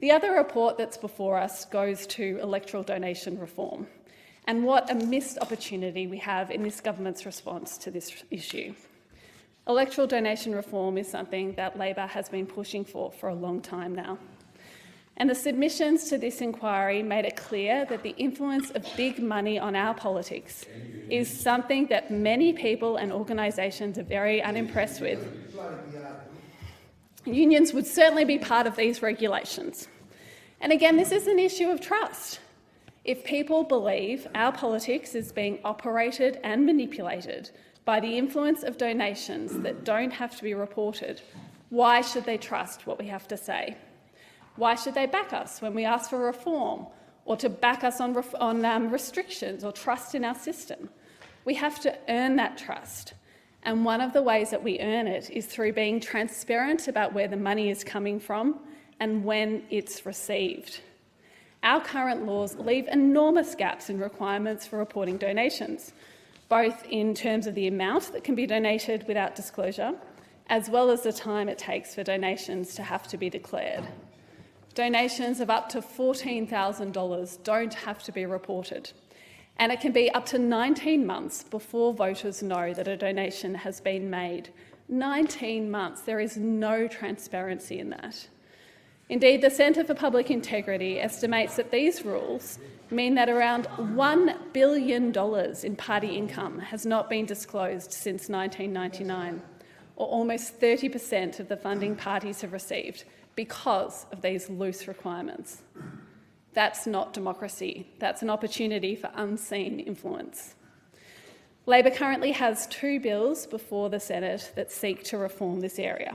The other report that's before us goes to electoral donation reform, and what a missed opportunity we have in this government's response to this issue. Electoral donation reform is something that Labor has been pushing for a long time now. And the submissions to this inquiry made it clear that the influence of big money on our politics is something that many people and organisations are very unimpressed with. Unions would certainly be part of these regulations. And again, this is an issue of trust. If people believe our politics is being operated and manipulated by the influence of donations that don't have to be reported, why should they trust what we have to say? Why should they back us when we ask for reform, or to back us on restrictions or trust in our system? We have to earn that trust. And one of the ways that we earn it is through being transparent about where the money is coming from and when it's received. Our current laws leave enormous gaps in requirements for reporting donations, both in terms of the amount that can be donated without disclosure, as well as the time it takes for donations to have to be declared. Donations of up to $14,000 don't have to be reported, and it can be up to 19 months before voters know that a donation has been made. 19 months. There is no transparency in that. Indeed, the Centre for Public Integrity estimates that these rules mean that around $1 billion in party income has not been disclosed since 1999, or almost 30% of the funding parties have received because of these loose requirements. That's not democracy. That's an opportunity for unseen influence. Labor currently has 2 bills before the Senate that seek to reform this area.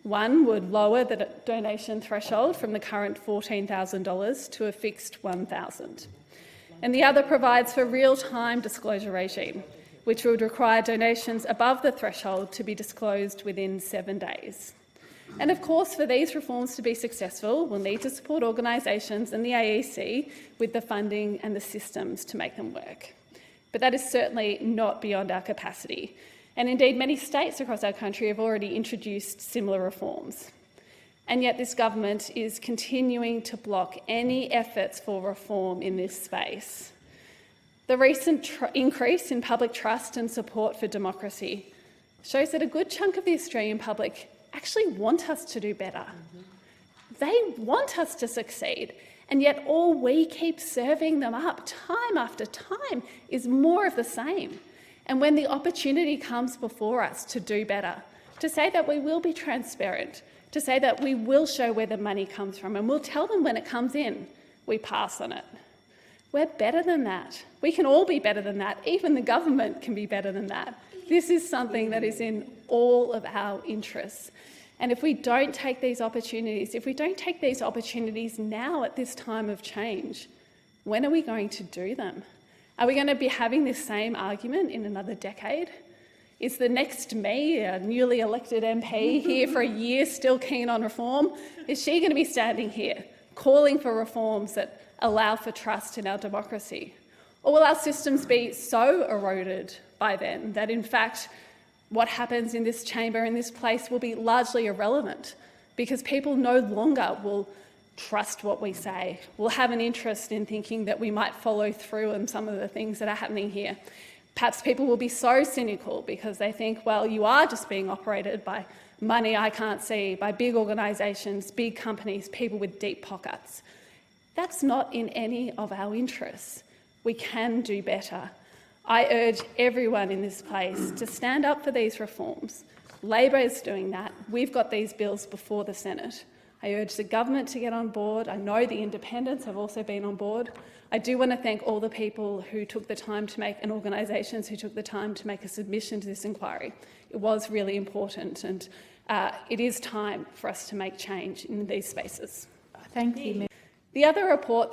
One would lower the donation threshold from the current $14,000 to a fixed $1,000. And the other provides for real-time disclosure regime, which would require donations above the threshold to be disclosed within 7 days. And of course, for these reforms to be successful, we'll need to support organisations and the AEC with the funding and the systems to make them work. But that is certainly not beyond our capacity. And indeed, many states across our country have already introduced similar reforms. And yet this government is continuing to block any efforts for reform in this space. The recent increase in public trust and support for democracy shows that a good chunk of the Australian public actually want us to do better. They want us to succeed, and yet all we keep serving them up time after time is more of the same. And when the opportunity comes before us to do better, to say that we will be transparent, to say that we will show where the money comes from and we'll tell them when it comes in, we pass on it. We're better than that. We can all be better than that. Even the government can be better than that. This is something that is in all of our interests. And if we don't take these opportunities, now at this time of change, when are we going to do them? Are we going to be having this same argument in another decade? Is the next me, a newly elected MP here for a year, still keen on reform? Is she going to be standing here calling for reforms that allow for trust in our democracy? Or will our systems be so eroded by then that, in fact, what happens in this chamber, in this place, will be largely irrelevant because people no longer will trust what we say, will have an interest in thinking that we might follow through on some of the things that are happening here. Perhaps people will be so cynical because they think, well, you are just being operated by money I can't see, by big organisations, big companies, people with deep pockets. That's not in any of our interests. We can do better. I urge everyone in this place to stand up for these reforms. Labor is doing that. We've got these bills before the Senate. I urge the government to get on board. I know the independents have also been on board. I do want to thank all the people who took the time to make, and organisations who took the time to make a submission to this inquiry. It was really important, and it is time for us to make change in these spaces. Thank you. The other report